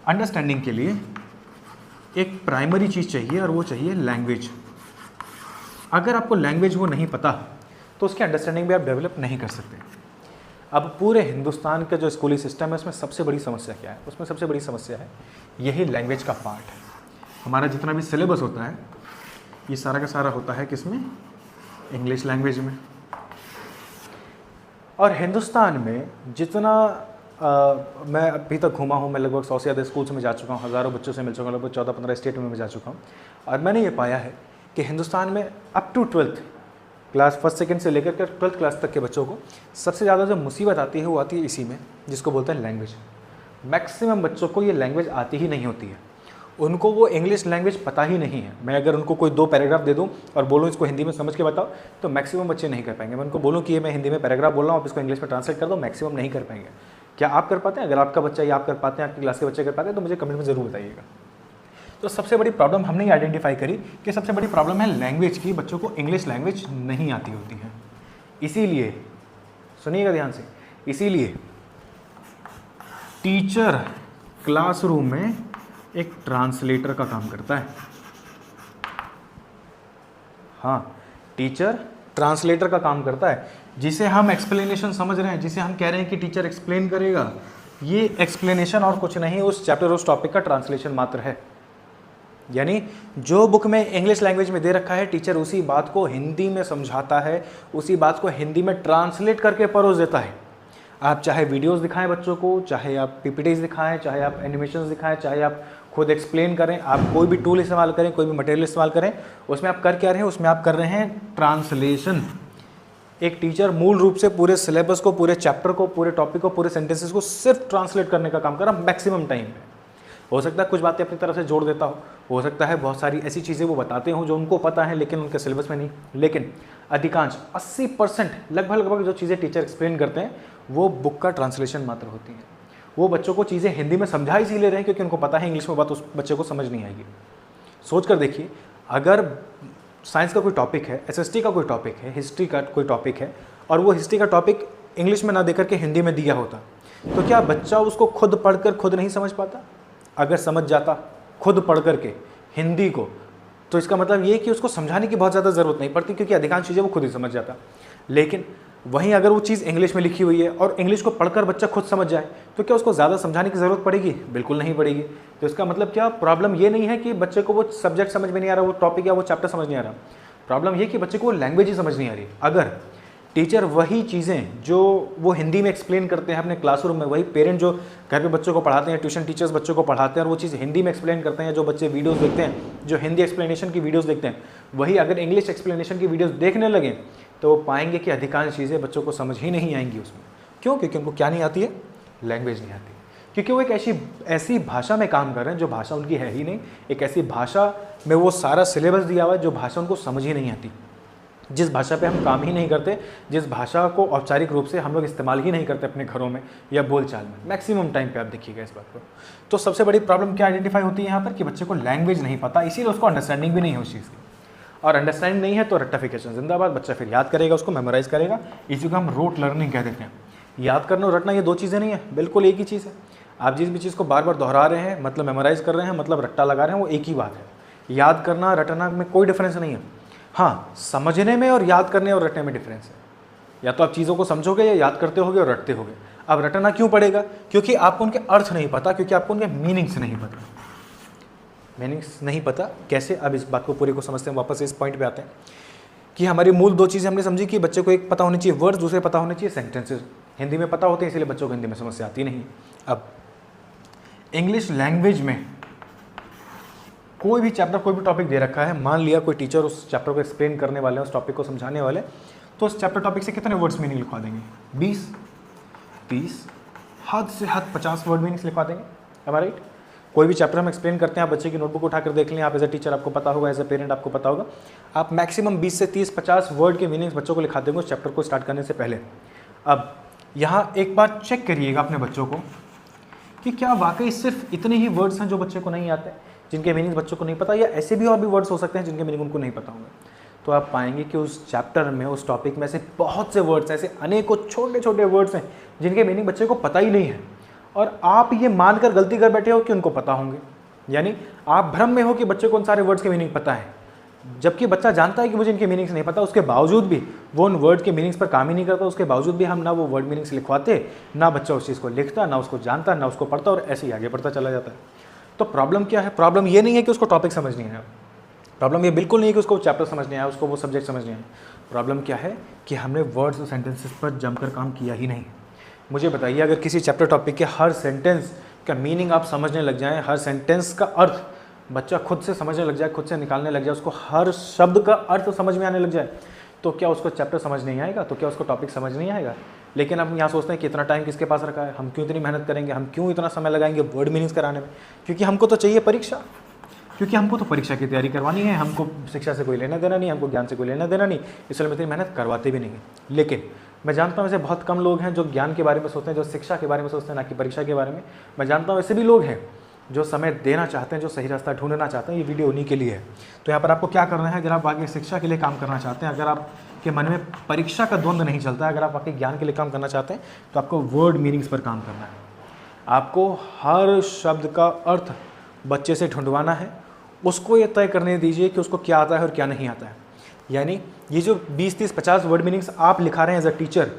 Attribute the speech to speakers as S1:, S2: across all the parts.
S1: Understanding के लिए एक प्राइमरी चीज़ चाहिए और वो चाहिए लैंग्वेज। अगर आपको लैंग्वेज वो नहीं पता तो उसकी अंडरस्टैंडिंग भी आप डेवलप नहीं कर सकते। अब पूरे हिंदुस्तान का जो स्कूली सिस्टम है उसमें सबसे बड़ी समस्या क्या है? उसमें सबसे बड़ी समस्या है यही लैंग्वेज का पार्ट है। हमारा जितना भी सिलेबस होता है ये सारा का सारा होता है किसमें? इंग्लिश लैंग्वेज में। और हिंदुस्तान में जितना मैं अभी तक घूमा हूँ, मैं लगभग 100 से ज़्यादा स्कूल्स में जा चुका हूँ, हज़ारों बच्चों से मिल चुका हूँ, लगभग 14-15 स्टेट में मैं जा चुका हूँ, और मैंने ये पाया है कि हिंदुस्तान में up to 12th class 1st 2nd से लेकर 12th क्लास तक के बच्चों को सबसे ज़्यादा जो मुसीबत आती है वो आती है इसी में, जिसको बोलते हैं लैंग्वेज। मैक्सिमम बच्चों को ये लैंग्वेज आती ही नहीं होती है, उनको वो इंग्लिश लैंग्वेज पता ही नहीं है। मैं अगर उनको कोई 2 पैराग्राफ दे दूं और बोलूं इसको हिंदी में समझ के बताओ तो मैक्सिमम बच्चे नहीं कर पाएंगे। मैं उनको बोलूं कि ये मैं हिंदी में पैराग्राफ बोल रहा हूँ, आप इसको इंग्लिश में ट्रांसलेट कर दो, मैक्सिमम नहीं कर पाएंगे। क्या आप कर पाते हैं? अगर आपका बच्चा या आप कर पाते हैं, आपकी क्लास के बच्चे कर पाते हैं तो मुझे कमेंट में ज़रूर बताइएगा। तो सबसे बड़ी प्रॉब्लम हमने आइडेंटिफाई करी कि सबसे बड़ी प्रॉब्लम है लैंग्वेज की, बच्चों को इंग्लिश लैंग्वेज नहीं आती होती है। इसीलिए सुनिएगा ध्यान से, इसीलिए टीचर क्लासरूम में एक ट्रांसलेटर का काम करता है। हाँ, टीचर ट्रांसलेटर का काम करता है। जिसे हम एक्सप्लेनेशन समझ रहे हैं, जिसे हम कह रहे हैं कि टीचर एक्सप्लेन करेगा, ये एक्सप्लेनेशन और कुछ नहीं, उस चैप्टर उस टॉपिक का ट्रांसलेशन मात्र है। यानी जो बुक में इंग्लिश लैंग्वेज में दे रखा है, टीचर उसी बात को हिंदी में समझाता है, उसी बात को हिंदी में ट्रांसलेट करके परोस देता है। आप चाहे वीडियोस दिखाएं बच्चों को, चाहे आप पीपीटीज दिखाएं, चाहे आप एनिमेशंस दिखाएं, चाहे आप खुद एक्सप्लेन करें, आप कोई भी टूल इस्तेमाल करें, कोई भी मटेरियल इस्तेमाल करें, उसमें आप कर क्या रहे हैं? उसमें आप कर रहे हैं ट्रांसलेशन। एक टीचर मूल रूप से पूरे सिलेबस को, पूरे चैप्टर को, पूरे टॉपिक को, पूरे सेंटेंसेस को सिर्फ ट्रांसलेट करने का काम कर रहा है मैक्सिमम टाइम पे। हो सकता है कुछ बातें अपनी तरफ से जोड़ देता हो सकता है बहुत सारी ऐसी चीज़ें वो बताते हों जो उनको पता है लेकिन उनके सिलेबस में नहीं, लेकिन अधिकांश 80% लगभग जो चीज़ें टीचर एक्सप्लेन करते हैं वो बुक का ट्रांसलेशन मात्र होती है। वो बच्चों को चीज़ें हिंदी में समझा इसीलिए रहे हैं क्योंकि उनको पता है इंग्लिश में बात उस बच्चे को समझ नहीं आएगी। सोच कर देखिए, अगर साइंस का कोई टॉपिक है, एसएसटी का कोई टॉपिक है, हिस्ट्री का कोई टॉपिक है, और वो हिस्ट्री का टॉपिक इंग्लिश में ना देकर के हिंदी में दिया होता, तो क्या बच्चा उसको खुद पढ़कर खुद नहीं समझ पाता? अगर समझ जाता खुद पढ़ करके हिंदी को, तो इसका मतलब ये कि उसको समझाने की बहुत ज़्यादा ज़रूरत नहीं पड़ती क्योंकि अधिकांश चीज़ें वो खुद ही समझ जाता। लेकिन वहीं अगर वो चीज़ इंग्लिश में लिखी हुई है और इंग्लिश को पढ़कर बच्चा खुद समझ जाए तो क्या उसको ज़्यादा समझाने की ज़रूरत पड़ेगी? बिल्कुल नहीं पड़ेगी। तो इसका मतलब क्या, प्रॉब्लम ये नहीं है कि बच्चे को वो सब्जेक्ट समझ में नहीं आ रहा, वो टॉपिक या वो चैप्टर समझ नहीं आ रहा, प्रॉब्लम ये कि बच्चे को वो लैंग्वेज ही समझ नहीं आ रही। अगर टीचर वही चीज़ें जो वो हिंदी में एक्सप्लेन करते हैं अपने क्लासरूम में, वही पेरेंट जो घर पे बच्चों को पढ़ाते हैं, ट्यूशन टीचर्स बच्चों को पढ़ाते हैं और वो चीज़ हिंदी में एक्सप्लेन करते हैं, जो बच्चे वीडियोस देखते हैं, जो हिंदी एक्सप्लेनेशन की वीडियोस देखते हैं, वही अगर इंग्लिश एक्सप्लेनेशन की वीडियोस देखने लगें तो वो पाएंगे कि अधिकांश चीज़ें बच्चों को समझ ही नहीं आएंगी उसमें। क्यों? क्योंकि उनको क्या नहीं आती है? लैंग्वेज नहीं आती। क्योंकि वो एक ऐसी भाषा में काम कर रहे हैं जो भाषा उनकी है ही नहीं, एक ऐसी भाषा में वो सारा सिलेबस दिया हुआ है जो भाषा उनको समझ ही नहीं आती, जिस भाषा पे हम काम ही नहीं करते, जिस भाषा को औपचारिक रूप से हम लोग इस्तेमाल ही नहीं करते अपने घरों में या बोलचाल में मैक्सिमम टाइम पे। आप देखिएगा इस बात को। तो सबसे बड़ी प्रॉब्लम क्या आइडेंटिफाई होती है यहाँ पर कि बच्चे को लैंग्वेज नहीं पता, इसीलिए उसको अंडरस्टैंडिंग भी नहीं है उस चीज़ की। और अंडरस्टैंडिंग नहीं है तो रट्टाफिकेशन जिंदाबाद, बच्चा फिर याद करेगा, उसको मेमोराइज करेगा। इसी को हम रोट लर्निंग कह देते हैं। याद करना और रटना ये दो चीज़ें नहीं है, बिल्कुल एक ही चीज़ है। आप जिस भी चीज़ को बार बार दोहरा रहे हैं मतलब मेमोराइज कर रहे हैं, मतलब रट्टा लगा रहे हैं, वो एक ही बात है। याद करना रटना में कोई डिफरेंस नहीं है। हाँ, समझने में और याद करने और रटने में डिफरेंस है। या तो आप चीज़ों को समझोगे या याद करते होगे और रटते होगे। अब रटना क्यों पड़ेगा? क्योंकि आपको उनके अर्थ नहीं पता, क्योंकि आपको उनके मीनिंग्स नहीं पता। मीनिंग्स नहीं पता कैसे? अब इस बात को पूरी को समझते हैं, वापस इस पॉइंट पे आते हैं कि हमारी मूल दो चीज़ें हमने समझी कि बच्चे को एक पता होनी चाहिए वर्ड्स, दूसरे पता होने चाहिए सेंटेंसेस। हिंदी में पता होते हैं इसलिए बच्चों को हिंदी में समस्या आती नहीं। अब इंग्लिश लैंग्वेज में कोई भी चैप्टर, कोई भी टॉपिक दे रखा है, मान लिया कोई टीचर उस चैप्टर को एक्सप्लेन करने वाले हैं, उस टॉपिक को समझाने वाले, तो उस चैप्टर टॉपिक से कितने वर्ड्स मीनिंग लिखवा देंगे? 20, 30, हद से हद 50 वर्ड मीनिंग्स लिखवा देंगे। एम आई राइट? कोई भी चैप्टर हम एक्सप्लेन करते हैं, आप बच्चे की नोटबुक उठाकर देख लें, आप एज ए टीचर आपको पता होगा, एज ए पेरेंट आपको पता होगा, आप मैक्सिमम 20 से 30, 50 वर्ड के मीनिंग्स बच्चों को लिखा देंगे उस चैप्टर को स्टार्ट करने से पहले। अब यहाँ एक बार चेक करिएगा अपने बच्चों को कि क्या वाकई सिर्फ इतने ही वर्ड्स हैं जो बच्चे को नहीं आते, जिनके मीनिंग बच्चों को नहीं पता, या ऐसे भी और भी वर्ड्स हो सकते हैं जिनके मीनिंग उनको नहीं पता होंगे। तो आप पाएंगे कि उस चैप्टर में, उस टॉपिक में ऐसे बहुत से वर्ड्स, ऐसे अनेकों छोटे छोटे वर्ड्स हैं जिनके मीनिंग बच्चे को पता ही नहीं है। और आप ये मानकर गलती कर बैठे हो कि उनको पता होंगे, यानी आप भ्रम में हो कि बच्चे को उन सारे वर्ड्स के मीनिंग पता है, जबकि बच्चा जानता है कि मुझे इनके मीनिंग्स नहीं पता, उसके बावजूद भी वो उन वर्ड के मीनिंग्स पर काम ही नहीं करता, उसके बावजूद भी हम ना वो वर्ड मीनिंग्स लिखवाते, ना बच्चा उस चीज़ को लिखता, ना उसको जानता, ना उसको पढ़ता, और ऐसे ही आगे बढ़ता चला जाता है। तो प्रॉब्लम क्या है? प्रॉब्लम ये नहीं है कि उसको टॉपिक समझ नहीं आया, प्रॉब्लम ये बिल्कुल नहीं है कि उसको चैप्टर समझ नहीं आया, उसको वो सब्जेक्ट समझ नहीं आया। प्रॉब्लम क्या है कि हमने वर्ड्स और सेंटेंसेस पर जमकर काम किया ही नहीं। मुझे बताइए, अगर किसी चैप्टर टॉपिक के हर सेंटेंस का मीनिंग आप समझने लग जाएं, हर सेंटेंस का अर्थ बच्चा खुद से समझने लग जाए, खुद से निकालने लग जाए, उसको हर शब्द का अर्थ समझ में आने लग जाए, तो क्या उसको चैप्टर समझ नहीं आएगा? तो क्या उसको टॉपिक समझ नहीं आएगा? लेकिन हम यहाँ सोचते हैं कि इतना टाइम किसके पास रखा है, हम क्यों इतनी मेहनत करेंगे, हम क्यों इतना समय लगाएंगे वर्ड मीनिंग्स कराने में? क्योंकि हमको तो चाहिए परीक्षा, क्योंकि हमको तो परीक्षा की तैयारी करवानी है, हमको शिक्षा से कोई लेना देना नहीं, हमको ज्ञान से कोई लेना देना नहीं, इसलिए हम इतनी मेहनत करवाते भी नहीं है। लेकिन मैं जानता हूँ ऐसे बहुत कम लोग हैं जो ज्ञान के बारे में सोचते हैं, जो शिक्षा के बारे में सोचते हैं, ना कि परीक्षा के बारे में। मैं जानता हूँ ऐसे भी लोग हैं जो समय देना चाहते हैं, जो सही रास्ता ढूंढना चाहते हैं। ये वीडियो उन्हीं के लिए है। तो यहाँ पर आपको क्या करना है, अगर आप आगे शिक्षा के लिए काम करना चाहते हैं, अगर आपके मन में परीक्षा का द्वंद्व नहीं चलता है, अगर आप आगे ज्ञान के लिए काम करना चाहते हैं, तो आपको वर्ड मीनिंग्स पर काम करना है। आपको हर शब्द का अर्थ बच्चे से ढूंढवाना है, उसको ये तय करने दीजिए कि उसको क्या आता है और क्या नहीं आता है। यानी ये जो 20, 30, 50 वर्ड मीनिंग्स आप लिखा रहे हैं एज अ टीचर,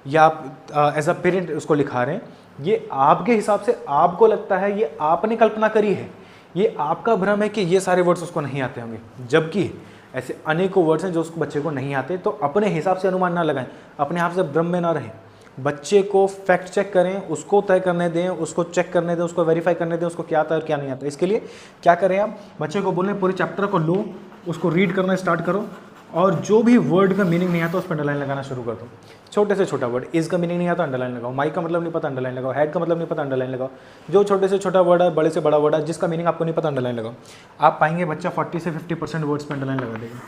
S1: या आप एज अ पेरेंट उसको लिखा रहे हैं, ये आपके हिसाब से आपको लगता है, ये आपने कल्पना करी है, ये आपका भ्रम है कि ये सारे वर्ड्स उसको नहीं आते होंगे, जबकि ऐसे अनेकों वर्ड्स हैं जो उसको बच्चे को नहीं आते। तो अपने हिसाब से अनुमान ना लगाएं, अपने आप से भ्रम में ना रहें, बच्चे को फैक्ट चेक करें, उसको तय करने दें, उसको चेक करने दें, उसको वेरीफाई करने दें, उसको क्या आता है और क्या नहीं आता। इसके लिए क्या करें, आप बच्चे को बोलें पूरे चैप्टर को लो, उसको रीड करना स्टार्ट करो, और जो भी वर्ड का मीनिंग नहीं आता उस पर अंडरलाइन लगाना शुरू कर दो। छोटे से छोटा वर्ड, इज का मीनिंग नहीं आता अंडरलाइन लगाओ, माइक का मतलब नहीं पता अंडरलाइन लगाओ, हेड का मतलब नहीं पता अंडरलाइन लगाओ। जो छोटे से छोटा वर्ड है, बड़े से बड़ा वर्ड है, जिसका मीनिंग आपको नहीं पता अंडरलाइन लगाओ। आप पाएंगे बच्चा 40 से 50% वर्ड्स पर अंडरलाइन लगा देगा,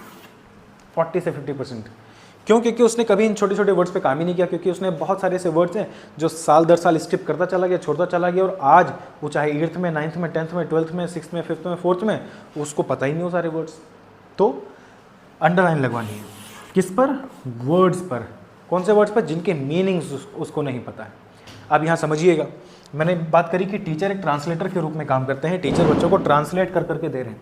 S1: 40 से 50%। क्यों? क्योंकि उसने कभी इन छोटे छोटे वर्ड्स पे काम ही नहीं किया, क्योंकि उसने बहुत सारे ऐसे वर्ड्स हैं जो साल दर साल स्किप करता चला गया, छोड़ता चला गया, और आज वो चाहे 8th में, 9th में, 10th में, 12th में, 6th में, 5th में, 4th में, उसको पता ही नहीं हो सारे वर्ड्स। तो अंडरलाइन लगवानी है किस पर? वर्ड्स पर। कौन से वर्ड्स पर? जिनके मीनिंग्स उसको नहीं पता है। अब यहाँ समझिएगा, मैंने बात करी कि टीचर एक ट्रांसलेटर के रूप में काम करते हैं। टीचर बच्चों को ट्रांसलेट कर करके दे रहे हैं।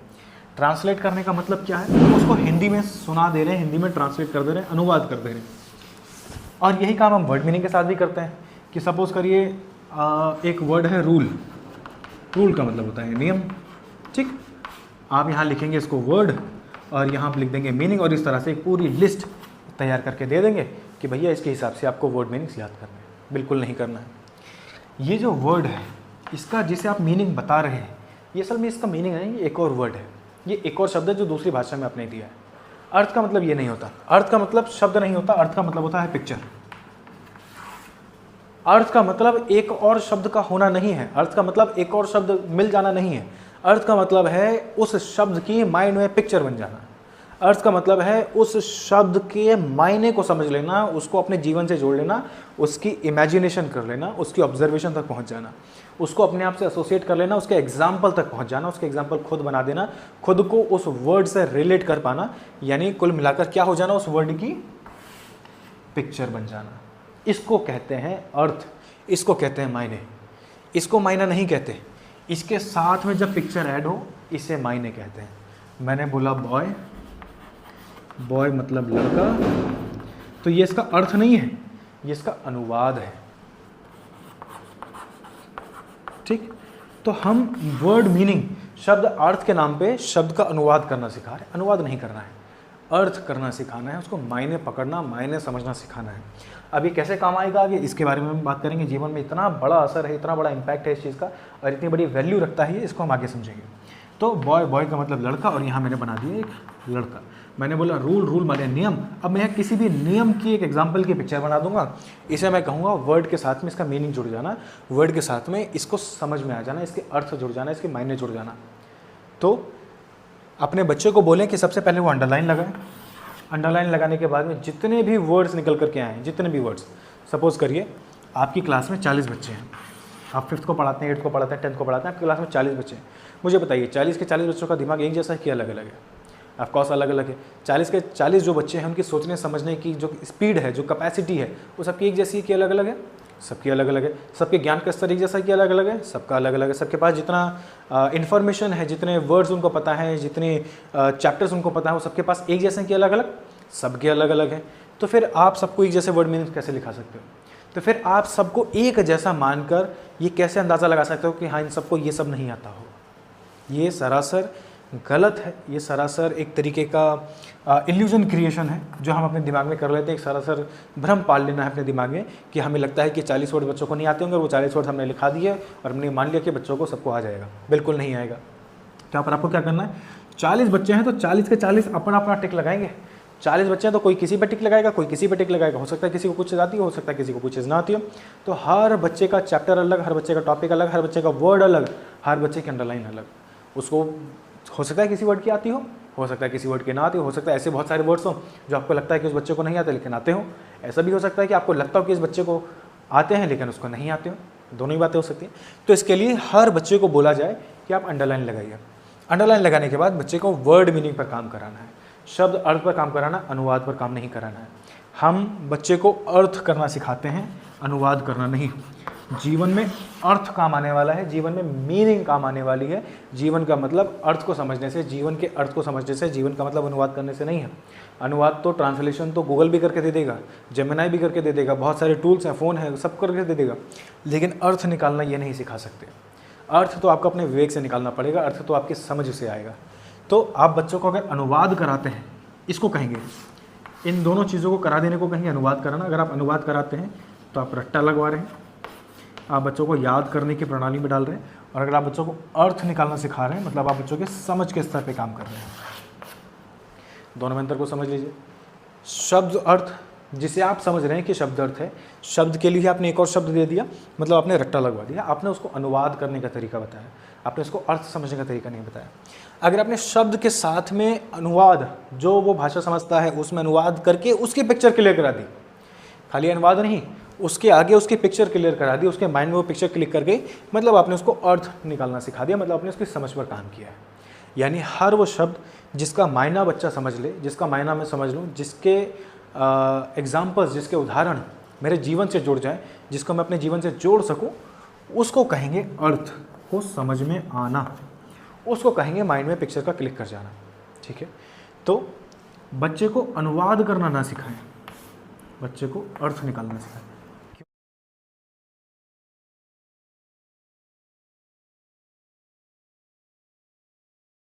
S1: ट्रांसलेट करने का मतलब क्या है? हम उसको हिंदी में सुना दे रहे हैं, हिंदी में ट्रांसलेट कर दे रहे हैं, अनुवाद कर दे रहे हैं। और यही काम हम वर्ड मीनिंग के साथ भी करते हैं कि सपोज करिए एक वर्ड है रूल। रूल का मतलब होता है नियम, ठीक। आप यहाँ लिखेंगे इसको वर्ड, और यहाँ आप लिख देंगे मीनिंग, और इस तरह से एक पूरी लिस्ट तैयार करके दे देंगे कि भैया इसके हिसाब से आपको वर्ड मीनिंग्स याद करना है। बिल्कुल नहीं करना है। ये जो वर्ड है, इसका जिसे आप मीनिंग बता रहे हैं, ये असल में इसका मीनिंग नहीं, ये एक और वर्ड है, ये एक और शब्द है जो दूसरी भाषा में आपने दिया है। अर्थ का मतलब ये नहीं होता, अर्थ का मतलब शब्द नहीं होता, अर्थ का मतलब होता है पिक्चर। अर्थ का मतलब एक और शब्द का होना नहीं है, अर्थ का मतलब एक और शब्द मिल जाना नहीं है। अर्थ का मतलब है उस शब्द की माइंड में पिक्चर बन जाना। अर्थ का मतलब है उस शब्द के मायने को समझ लेना, उसको अपने जीवन से जोड़ लेना, उसकी इमेजिनेशन कर लेना, उसकी ऑब्जर्वेशन तक पहुंच जाना, उसको अपने आप से एसोसिएट कर लेना, उसके एग्जाम्पल तक पहुंच जाना, उसके एग्जाम्पल खुद बना देना, खुद को उस वर्ड से रिलेट कर पाना, यानी कुल मिलाकर क्या हो जाना, उस वर्ड की पिक्चर बन जाना। इसको कहते हैं अर्थ, इसको कहते हैं मायने। इसको मायना नहीं कहते, इसके साथ में जब पिक्चर ऐड हो इसे मायने कहते हैं। मैंने बोला बॉय, बॉय मतलब लड़का, तो ये इसका अर्थ नहीं है, ये इसका अनुवाद है, ठीक। तो हम वर्ड मीनिंग, शब्द अर्थ के नाम पे शब्द का अनुवाद करना सिखा रहे हैं। अनुवाद नहीं करना है, अर्थ करना सिखाना है, उसको मायने पकड़ना, मायने समझना सिखाना है। अब ये कैसे काम आएगा आगे, इसके बारे में हम बात करेंगे। जीवन में इतना बड़ा असर है, इतना बड़ा इम्पैक्ट है इस चीज़ का, और इतनी बड़ी वैल्यू रखता है ये, इसको हम आगे समझेंगे। तो बॉय, बॉय का मतलब लड़का, और यहाँ मैंने बना दिया एक लड़का। मैंने बोला रूल, रूल माने नियम। अब मैं किसी भी नियम की एक एग्जाम्पल की पिक्चर बना दूंगा, इसे मैं कहूँगा वर्ड के साथ में इसका मीनिंग जुड़ जाना, वर्ड के साथ में इसको समझ में आ जाना, इसके अर्थ जुड़ जाना, इसके मायने जुड़ जाना। तो अपने बच्चे को बोलें कि सबसे पहले वो अंडरलाइन लगाए। अंडरलाइन लगाने के बाद में जितने भी वर्ड्स निकल करके आए हैं, जितने भी वर्ड्स, सपोज करिए आपकी क्लास में 40 बच्चे हैं, आप 5th को पढ़ाते हैं, 8th को पढ़ाते हैं, 10th को पढ़ाते हैं, आपकी क्लास में 40 बच्चे हैं। मुझे बताइए 40 के 40 बच्चों का दिमाग एक जैसा है कि अलग अलग है? ऑफकोर्स अलग अलग है। 40 के 40 जो बच्चे हैं उनकी सोचने समझने की जो स्पीड है, जो कैपेसिटी है, वो सबकी एक जैसी है कि अलग अलग है? सबकी अलग अलग है, सबके ज्ञान का स्तर एक जैसा कि अलग अलग है, सबका अलग अलग है, सबके पास जितना इन्फॉर्मेशन है, जितने वर्ड्स उनको पता है, जितने चैप्टर्स उनको पता है, वो सबके पास एक जैसे कि अलग अलग, सबके अलग अलग है। तो फिर आप सबको एक जैसे वर्ड मीनिंग कैसे लिखा सकते हो? तो फिर आप सबको एक जैसा मानकर ये कैसे अंदाज़ा लगा सकते हो कि हाँ इन सबको ये सब नहीं आता हो? ये सरासर गलत है, ये सरासर एक तरीके का इल्यूजन क्रिएशन है जो हम अपने दिमाग में कर लेते हैं। एक सरासर भ्रम पाल लेना है अपने दिमाग में कि हमें लगता है कि 40 वर्ड बच्चों को नहीं आते होंगे, वो 40 वर्ड हमने लिखा दिए और हमने मान लिया कि बच्चों को सबको आ जाएगा। बिल्कुल नहीं आएगा। तो पर आपको क्या करना है, 40 बच्चे हैं तो 40 के 40 अपना अपना टिक लगाएंगे। 40 बच्चे हैं तो कोई किसी पे टिक लगाएगा, कोई किसी पे टिक लगाएगा। हो सकता है किसी को कुछ चीज़ आती हो सकता है किसी को कुछ चीज़ ना आती हो। तो हर बच्चे का चैप्टर अलग, हर बच्चे का टॉपिक अलग, हर बच्चे का वर्ड अलग, हर बच्चे की अंडरलाइन अलग। उसको हो सकता है किसी वर्ड की आती हो सकता है किसी वर्ड के ना आती हो सकता है ऐसे बहुत सारे वर्ड्स हो जो आपको लगता है कि उस बच्चे को नहीं आते लेकिन आते हो। ऐसा भी हो सकता है कि आपको लगता हो कि इस बच्चे को आते हैं लेकिन उसको नहीं आते हो। दोनों ही बातें हो सकती हैं। तो इसके लिए हर बच्चे को बोला जाए कि आप अंडरलाइन लगाइए। अंडरलाइन लगाने के बाद बच्चे को वर्ड मीनिंग पर काम कराना है, शब्द अर्थ पर काम कराना, अनुवाद पर काम नहीं कराना है। हम बच्चे को अर्थ करना सिखाते हैं, अनुवाद करना नहीं। जीवन में अर्थ काम आने वाला है, जीवन में मीनिंग काम आने वाली है। जीवन का मतलब अर्थ को समझने से, जीवन के अर्थ को समझने से, जीवन का मतलब अनुवाद करने से नहीं है। अनुवाद तो ट्रांसलेशन तो गूगल भी करके दे देगा, जेमिनाई भी करके दे देगा, बहुत सारे टूल्स हैं, फ़ोन है, सब करके दे देगा। लेकिन अर्थ निकालना ये नहीं सिखा सकते। अर्थ तो आपको अपने विवेक से निकालना पड़ेगा, अर्थ तो आपकी समझ से आएगा। तो आप बच्चों को अगर अनुवाद कराते हैं, इसको कहेंगे, इन दोनों चीज़ों को करा देने को कहेंगे अनुवाद कराना। अगर आप अनुवाद कराते हैं तो आप रट्टा लगवा रहे हैं, आप बच्चों को याद करने की प्रणाली में डाल रहे हैं। और अगर आप बच्चों को अर्थ निकालना सिखा रहे हैं मतलब आप बच्चों के समझ के स्तर पे काम कर रहे हैं। दोनों में अंतर को समझ लीजिए। शब्द अर्थ जिसे आप समझ रहे हैं कि शब्द अर्थ है, शब्द के लिए आपने एक और शब्द दे दिया, मतलब आपने रट्टा लगवा दिया। आपने उसको अनुवाद करने का तरीका बताया, आपने उसको अर्थ समझने का तरीका नहीं बताया। अगर आपने शब्द के साथ में अनुवाद, जो वो भाषा समझता है उसमें अनुवाद करके उसकी पिक्चर क्लियर करा दी, खाली अनुवाद नहीं, उसके आगे उसकी पिक्चर क्लियर करा दी, उसके माइंड में वो पिक्चर क्लिक कर गई, मतलब आपने उसको अर्थ निकालना सिखा दिया, मतलब आपने उसकी समझ पर काम किया है। यानी हर वो शब्द जिसका मायना बच्चा समझ ले, जिसका मायना मैं समझ लूँ, जिसके एग्जाम्पल्स, जिसके उदाहरण मेरे जीवन से जुड़ जाएं, जिसको मैं अपने जीवन से जोड़ सकूं, उसको कहेंगे अर्थ को समझ में आना, उसको कहेंगे माइंड में पिक्चर का क्लिक कर जाना। ठीक है, तो बच्चे को अनुवाद करना ना सिखाएं, बच्चे को अर्थ निकालना सिखाएं।